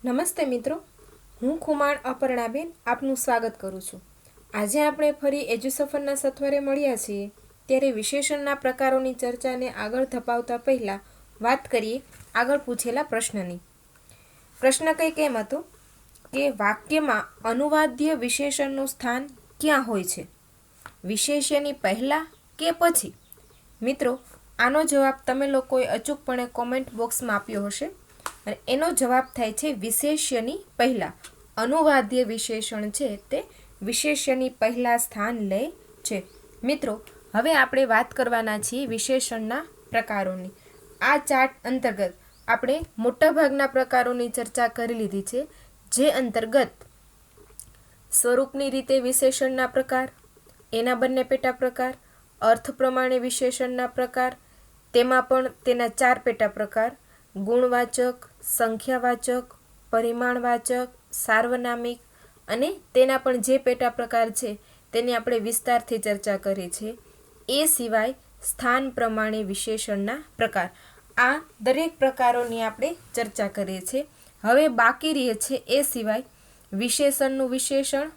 નમસ્તે મિત્રો, હું ખુમાણ અપર્ણાબેન આપનું સ્વાગત કરું છું. આજે આપણે ફરી એજ્યુસફરના સથવારે મળ્યા છીએ ત્યારે વિશેષણના પ્રકારોની ચર્ચાને આગળ ધપાવતા પહેલાં વાત કરીએ આગળ પૂછેલા પ્રશ્નની. પ્રશ્ન કંઈક એમ હતો કે વાક્યમાં અનુવાદ્ય વિશેષણનું સ્થાન ક્યાં હોય છે, વિશેષ્યની પહેલાં કે પછી? મિત્રો, આનો જવાબ તમે લોકોએ અચૂકપણે કોમેન્ટ બોક્સમાં આપ્યો હશે અને એનો જવાબ થાય છે વિશેષ્યની પહેલાં. અનુવાદ્ય વિશેષણ છે તે વિશેષ્યની પહેલાં સ્થાન લે છે. મિત્રો, હવે આપણે વાત કરવાના છીએ વિશેષણના પ્રકારોની. આ ચાર્ટ અંતર્ગત આપણે મોટાભાગના પ્રકારોની ચર્ચા કરી લીધી છે, જે અંતર્ગત સ્વરૂપની રીતે વિશેષણના પ્રકાર, એના બંને પેટા પ્રકાર, અર્થ પ્રમાણે વિશેષણના પ્રકાર, તેમાં પણ તેના 4 પેટા પ્રકાર: ગુણવાચક, સંખ્યાવાચક, પરિમાણવાચક, સાર્વનામિક અને તેના પણ જે પેટા પ્રકાર છે તેની આપણે વિસ્તારથી ચર્ચા કરી છે. એ સિવાય સ્થાન પ્રમાણે વિશેષણના પ્રકાર. આ દરેક પ્રકારોની આપણે ચર્ચા કરીએ છીએ. હવે બાકી રહે છે એ સિવાય વિશેષણનું વિશેષણ,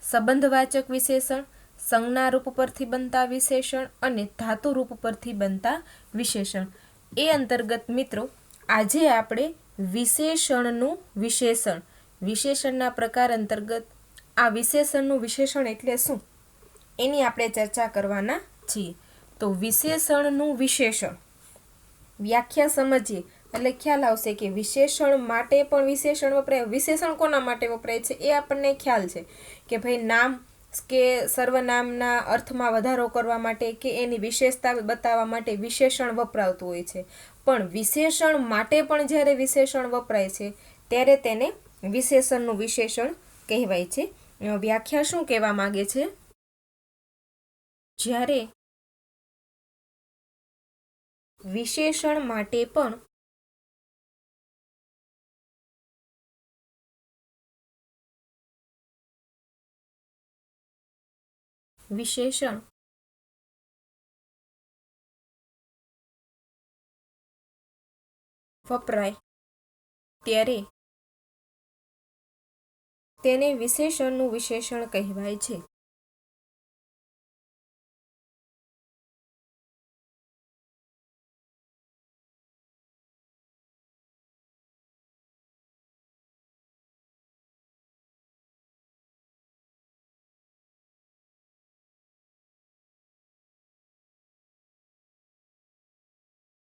સંબંધવાચક વિશેષણ, સંજ્ઞા રૂપ પરથી બનતા વિશેષણ અને ધાતુ રૂપ પરથી બનતા વિશેષણ. એ અંતર્ગત મિત્રો, આજે આપણે વિશેષણનું વિશેષણ, વિશેષણના પ્રકાર અંતર્ગત આ વિશેષણનું વિશેષણ એટલે શું એની આપણે ચર્ચા કરવાના છીએ. તો વિશેષણનું વિશેષણ વ્યાખ્યા સમજીએ એટલે ખ્યાલ આવશે કે વિશેષણ માટે પણ વિશેષણ વપરાય. વિશેષણ કોના માટે વપરાય છે એ આપણને ખ્યાલ છે કે ભાઈ નામ કે સર્વનામના અર્થમાં વધારો કરવા માટે કે એની વિશેષતા બતાવવા માટે વિશેષણ વપરાતું હોય છે. પણ વિશેષણ માટે પણ જ્યારે વિશેષણ વપરાય છે ત્યારે તેને વિશેષણનું વિશેષણ કહેવાય છે. વ્યાખ્યા શું કહેવા માંગે છે? જ્યારે વિશેષણ માટે પણ વિશેષણ વપરાય ત્યારે તેને વિશેષણનું વિશેષણ કહેવાય છે.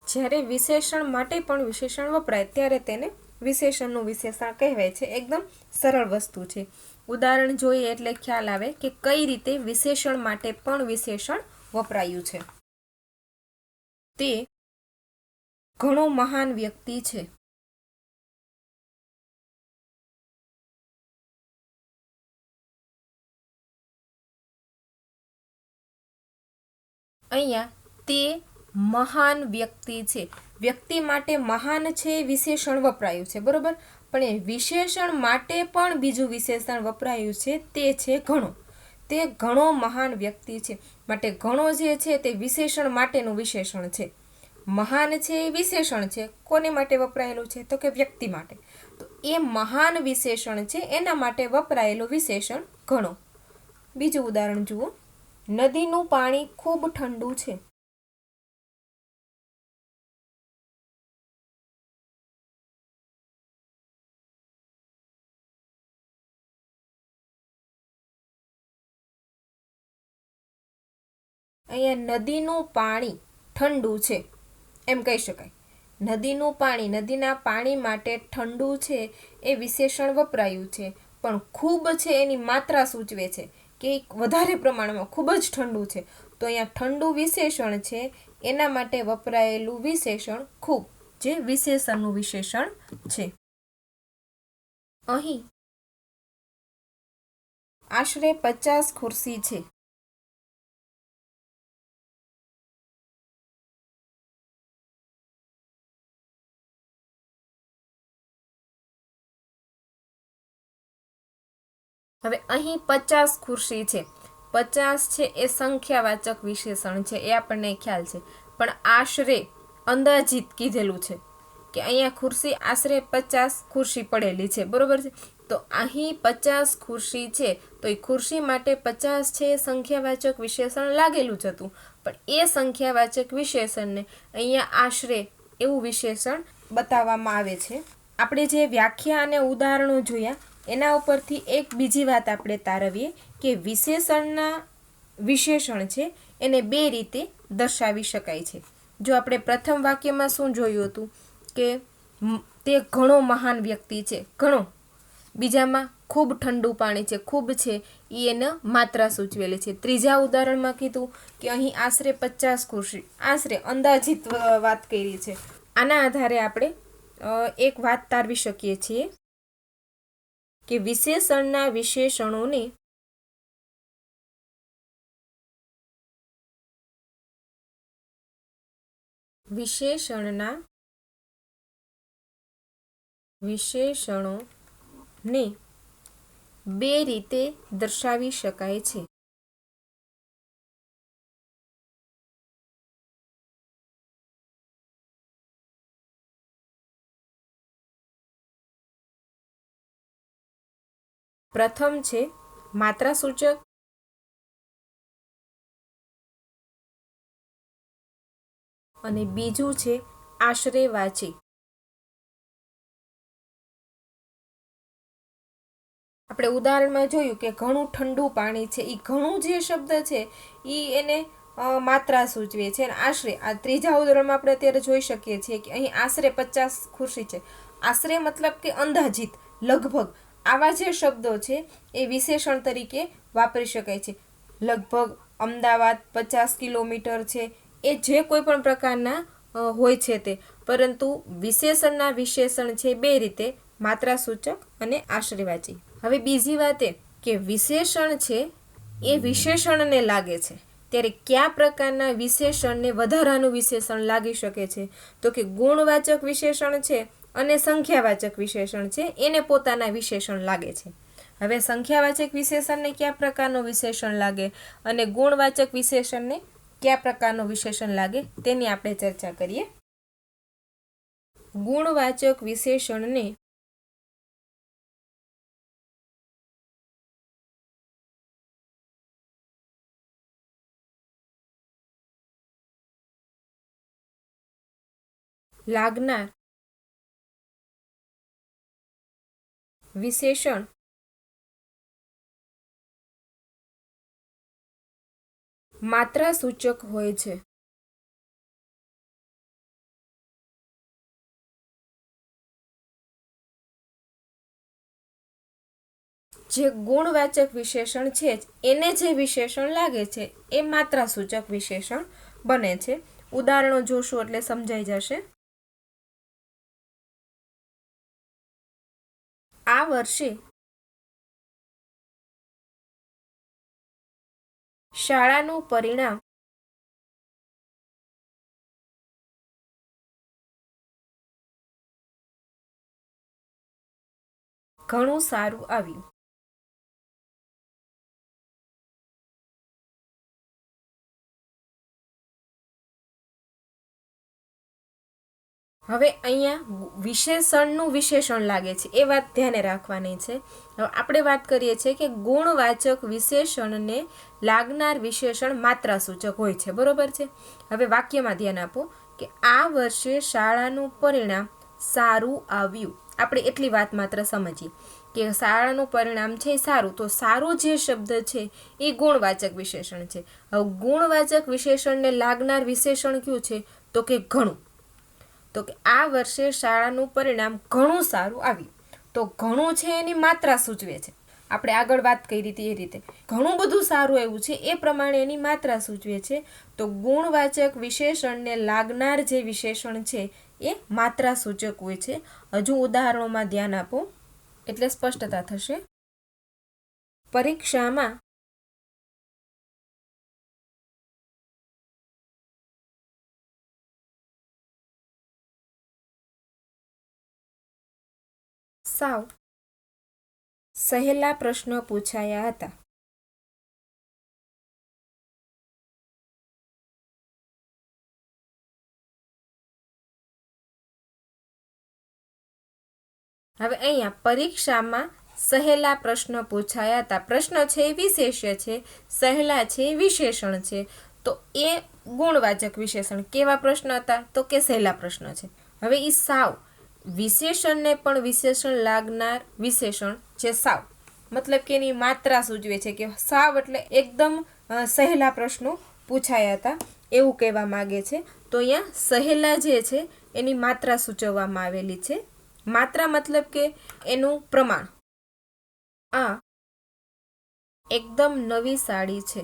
જ્યારે વિશેષણ માટે પણ વિશેષણ વપરાય ત્યારે તેને વિશેષણનું વિશેષણ કહેવાય છે. એકદમ સરળ વસ્તુ છે. ઉદાહરણ જોઈએ એટલે ખ્યાલ આવે કે કઈ રીતે વિશેષણ માટે પણ વિશેષણ વપરાયું છે. તે ઘણો મહાન વ્યક્તિ છે. અહીંયા તે મહાન વ્યક્તિ છે. વ્યક્તિ માટે મહાન છે વિશેષણ વપરાયું છે, બરોબર. પણ એ વિશેષણ માટે પણ બીજું વિશેષણ વપરાયું છે, તે છે ઘણો. તે ઘણો મહાન વ્યક્તિ છે. માટે ઘણો જે છે તે વિશેષણ માટેનું વિશેષણ છે. મહાન છે એ વિશેષણ છે. કોને માટે વપરાયેલું છે? તો કે વ્યક્તિ માટે. તો એ મહાન વિશેષણ છે, એના માટે વપરાયેલું વિશેષણ ઘણો. બીજું ઉદાહરણ જુઓ. નદીનું પાણી ખૂબ ઠંડુ છે. અહીંયા નદીનું પાણી ઠંડુ છે એમ કહી શકાય. નદીનું પાણી, નદીના પાણી માટે ઠંડુ છે એ વિશેષણ વપરાયું છે. પણ ખૂબ છે એની માત્રા સૂચવે છે કે વધારે પ્રમાણમાં ખૂબ જ ઠંડુ છે. તો અહીંયા ઠંડુ વિશેષણ છે, એના માટે વપરાયેલું વિશેષણ ખૂબ, જે વિશેષણનું વિશેષણ છે. અહીં આશરે 50 ખુરશી છે. હવે અહીં 50 ખુરશી છે. 50 છે એ સંખ્યાવાચક વિશેષણ છે, એ આપણને ખ્યાલ છે. પણ આશરે અંદાજિત કીધેલું છે કે અહીંયા ખુરશી આશરે 50 ખુરશી પડેલી છે, બરોબર છે. તો અહીં 50 ખુરશી છે, તો એ ખુરશી માટે 50 છે સંખ્યાવાચક વિશેષણ લાગેલું જ હતું, પણ એ સંખ્યાવાચક વિશેષણને અહીંયા આશરે એવું વિશેષણ બતાવવામાં આવે છે. આપણે જે વ્યાખ્યા અને ઉદાહરણો જોયા એના ઉપરથી એક બીજી વાત આપણે તારવીએ કે વિશેષણના વિશેષણ છે એને બે રીતે દર્શાવી શકાય છે. જો આપણે પ્રથમ વાક્યમાં શું જોયું હતું કે તે ઘણો મહાન વ્યક્તિ છે, ઘણો. બીજામાં ખૂબ ઠંડુ પાણી છે, ખૂબ છે એ એને માત્રા સૂચવેલી છે. ત્રીજા ઉદાહરણમાં કીધું કે અહીં આશરે 50 ખુરશી, આશરે અંદાજિત વાત કરી છે. આના આધારે આપણે એક વાત તારવી શકીએ છીએ કે વિશેષણના વિશેષણોને વિશેષણોને બે રીતે દર્શાવી શકાય છે. પ્રથમ છે માત્રાસૂચક અને બીજું છે આશરેવાચી. આપણે ઉદાહરણમાં જોયું કે ઘણું ઠંડુ પાણી છે, એ ઘણું જે શબ્દ છે એ એને માત્રા સૂચવે છે. અને આશરે, આ ત્રીજા ઉદાહરણમાં આપણે અત્યારે જોઈ શકીએ છીએ કે અહીં આશરે 50 ખુરશી છે. આશરે મતલબ કે અંદાજિત, લગભગ. આવા જે શબ્દો છે એ વિશેષણ તરીકે વાપરી શકાય છે. લગભગ, અમદાવાદ, 50 કિલોમીટર છે, એ જે કોઈ પણ પ્રકારના હોય છે તે. પરંતુ વિશેષણના વિશેષણ છે બે રીતે, માત્રાસૂચક અને આશરેવાચી. હવે બીજી વાત એ કે વિશેષણ છે એ વિશેષણને લાગે છે, ત્યારે કયા પ્રકારના વિશેષણને વધારાનું વિશેષણ લાગી શકે છે? તો કે ગુણવાચક વિશેષણ છે અને સંખ્યાવાચક વિશેષણ છે એને પોતાના વિશેષણ લાગે છે. હવે સંખ્યાવાચક વિશેષણને કયા પ્રકારનું વિશેષણ લાગે અને ગુણવાચક વિશેષણને કયા પ્રકારનું વિશેષણ લાગે તેની આપણે ચર્ચા કરીએ. ગુણવાચક વિશેષણને લાગનાર વિશેષણ માત્રાસૂચક હોય છે. જે ગુણવાચક વિશેષણ છે એને જે વિશેષણ લાગે છે એ માત્રાસૂચક વિશેષણ બને છે. ઉદાહરણો જોશું એટલે સમજાઈ જશે. આ વર્ષે શાળાનું પરિણામ ઘણું સારું આવ્યું. હવે અહીંયા વિશેષણનું વિશેષણ લાગે છે એ વાત ધ્યાને રાખવાની છે. હવે આપણે વાત કરીએ છીએ કે ગુણવાચક વિશેષણને લાગનાર વિશેષણ માત્રાસૂચક હોય છે, બરોબર છે. હવે વાક્યમાં ધ્યાન આપો કે આ વર્ષે શાળાનું પરિણામ સારું આવ્યું. આપણે એટલી વાત માત્ર સમજીએ કે શાળાનું પરિણામ છે સારું, તો સારું જે શબ્દ છે એ ગુણવાચક વિશેષણ છે. હવે ગુણવાચક વિશેષણને લાગનાર વિશેષણ કયું છે? તો કે ઘણું. તો કે આ વર્ષે શાળાનું પરિણામ ઘણું સારું આવ્યું. તો ઘણું છે એની માત્રા સૂચવે છે. આપણે આગળ વાત કરી હતી એ રીતે ઘણું બધું સારું એવું છે એ પ્રમાણે એની માત્રા સૂચવે છે. તો ગુણવાચક વિશેષણને લાગનાર જે વિશેષણ છે એ માત્રા સૂચક હોય છે. હજુ ઉદાહરણોમાં ધ્યાન આપો એટલે સ્પષ્ટતા થશે. પરીક્ષામાં સાવ સહેલા પ્રશ્નો પૂછાયા હતા. હવે અહીંયા પરીક્ષામાં સહેલા પ્રશ્ન પૂછાયા હતા. પ્રશ્ન છે એ વિશેષ્ય છે, સહેલા છે એ વિશેષણ છે. તો એ ગુણવાચક વિશેષણ. કેવા પ્રશ્ન હતા? તો કે સહેલા પ્રશ્ન છે. હવે એ સાવ વિશેષણને પણ વિશેષણ લાગનાર વિશેષણ છે સાવ, મતલબ કે એની માત્રા સૂચવે છે કે સાવ એટલે એકદમ સહેલા પ્રશ્નો પૂછાયા હતા એવું કહેવા માગે છે. તો અહીંયા સહેલા જે છે એની માત્રા સૂચવવામાં આવેલી છે. માત્રા મતલબ કે એનું પ્રમાણ. આ એકદમ નવી સાડી છે.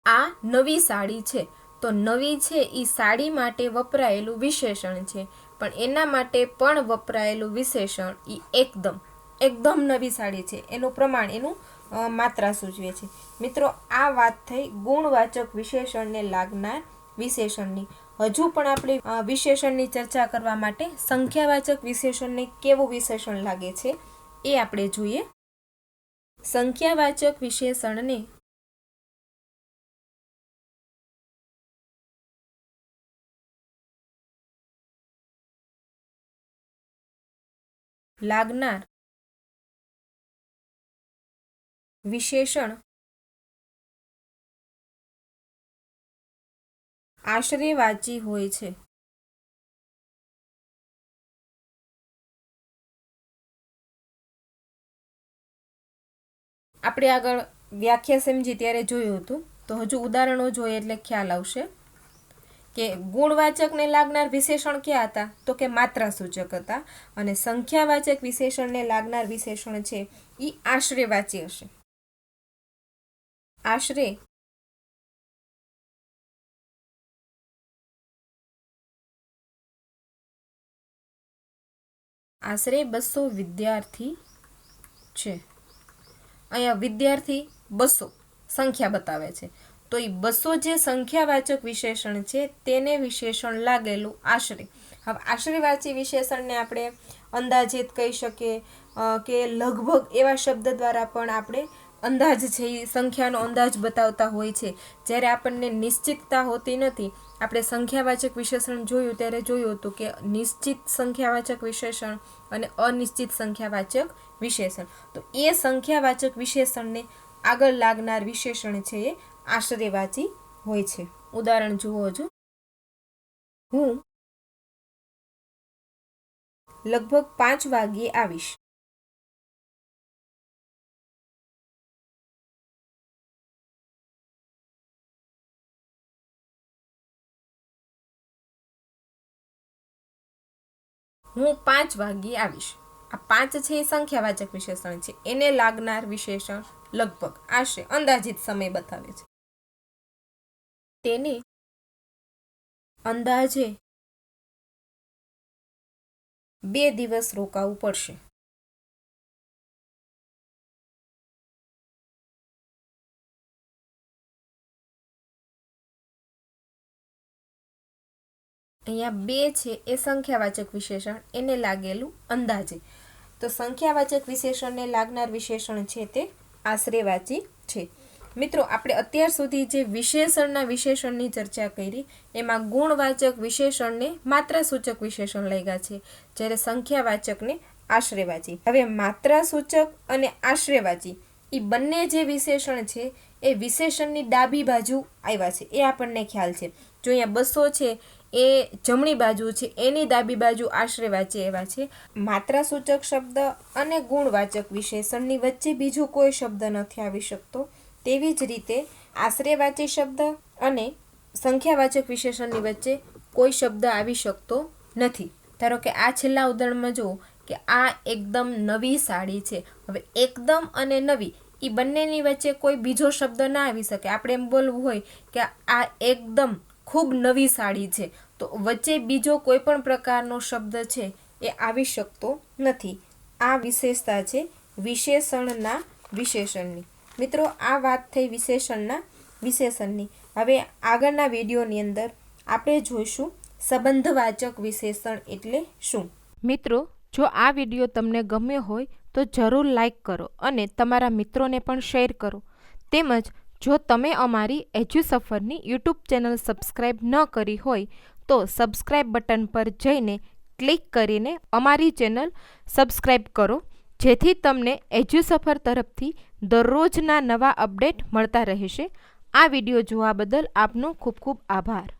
આ નવી સાડી છે. તો નવી છે એ સાડી માટે વપરાયેલું વિશેષણ છે, પણ એના માટે પણ વપરાયેલું વિશેષણ એ એકદમ નવી સાડી છે એનું પ્રમાણ, એનું માત્રા સૂચવે છે. મિત્રો, આ વાત થઈ ગુણવાચક વિશેષણને લાગનાર વિશેષણની. હજુ પણ આપણે વિશેષણની ચર્ચા કરવા માટે સંખ્યાવાચક વિશેષણને કેવું વિશેષણ લાગે છે એ આપણે જોઈએ. સંખ્યાવાચક વિશેષણને લાગનાર વિશેષણ આશ્રયવાચી હોય છે. આપણે આગળ વ્યાખ્યા સમજી ત્યારે જોયું હતું, તો હજુ ઉદાહરણો જોઈએ એટલે ખ્યાલ આવશે કે ગુણવાચકને લાગનાર વિશેષણ ક્યાં હતા? તો કે માત્રા સૂચક હતા. અને સંખ્યાવાચક વિશેષણને લાગનાર વિશેષણ છે એ આશ્રયવાચી હશે. આશરે આશરે 200 વિદ્યાર્થી છે. અહીંયા વિદ્યાર્થી 200 સંખ્યા બતાવે છે. તો એ 200 જે સંખ્યાવાચક વિશેષણ છે તેને વિશેષણ લાગેલું આશરે. હવે આશ્રયવાચી વિશેષણને આપણે અંદાજિત કહી શકીએ કે લગભગ એવા શબ્દ દ્વારા પણ આપણે અંદાજ છે એ સંખ્યાનો અંદાજ બતાવતા હોય છે. જ્યારે આપણને નિશ્ચિતતા હોતી નથી. આપણે સંખ્યાવાચક વિશેષણ જોયું ત્યારે જોયું હતું કે નિશ્ચિત સંખ્યાવાચક વિશેષણ અને અનિશ્ચિત સંખ્યાવાચક વિશેષણ. તો એ સંખ્યાવાચક વિશેષણને આગળ લાગનાર વિશેષણ છે એ આશ્રયવાચી હોય છે. ઉદાહરણ જુઓ છો. હું લગભગ 5 વાગ્યે આવીશ. હું 5 વાગ્યે આવીશ. આ 5 છે એ સંખ્યાવાચક વિશેષણ છે. એને લાગનાર વિશેષણ લગભગ, આશરે, અંદાજિત સમય બતાવે છે. તેને અંદાજે 2 દિવસ રોકાવું પડશે. અહીંયા 2 છે એ સંખ્યાવાચક વિશેષણ, એને લાગેલું અંદાજે. તો સંખ્યાવાચક વિશેષણને લાગનાર વિશેષણ છે તે આશ્રયવાચી છે. મિત્રો, આપણે અત્યાર સુધી જે વિશેષણના વિશેષણની ચર્ચા કરી એમાં ગુણવાચક વિશેષણને માત્રાસૂચક વિશેષણ લાગ્યા છે, જ્યારે સંખ્યાવાચકને આશ્રયવાચી. હવે માત્રાસૂચક અને આશ્રયવાચી એ બંને જે વિશેષણ છે એ વિશેષણની ડાબી બાજુ આવ્યા છે એ આપણને ખ્યાલ છે. જો અહીંયા 200 છે એ જમણી બાજુ છે, એની ડાબી બાજુ આશ્રયવાચી એવા છે. માત્રાસૂચક શબ્દ અને ગુણવાચક વિશેષણની વચ્ચે બીજો કોઈ શબ્દ નથી આવી શકતો. તેવી જ રીતે આશ્રયવાચી શબ્દ અને સંખ્યાવાચક વિશેષણની વચ્ચે કોઈ શબ્દ આવી શકતો નથી. ધારો કે આ છેલ્લા ઉદાહરણમાં જુઓ કે આ એકદમ નવી સાડી છે. હવે એકદમ અને નવી એ બંનેની વચ્ચે કોઈ બીજો શબ્દ ના આવી શકે. આપણે એમ બોલવું હોય કે આ એકદમ ખૂબ નવી સાડી છે, તો વચ્ચે બીજો કોઈ પણ પ્રકારનો શબ્દ છે એ આવી શકતો નથી. આ વિશેષતા છે વિશેષણના વિશેષણની. મિત્રો, આ વાત થઈ વિશેષણની. હવે આગળના વિડીયોની અંદર આપણે જોઈશું સંબંધવાચક વિશેષણ એટલે શું. મિત્રો, જો આ વિડીયો તમને ગમ્યો હોય તો જરૂર લાઈક કરો અને તમારા મિત્રોને પણ શેર કરો. તેમજ જો તમે અમારી એજ્યુસફરની યુટ્યુબ ચેનલ સબસ્ક્રાઈબ ન કરી હોય તો સબસ્ક્રાઈબ બટન પર જઈને ક્લિક કરીને અમારી ચેનલ સબસ્ક્રાઈબ કરો, જેથી તમને એજ્યુસફર તરફથી દરરોજના નવા અપડેટ મળતા રહેશે. આ વિડીયો જોવા બદલ આપનો ખૂબ ખૂબ આભાર.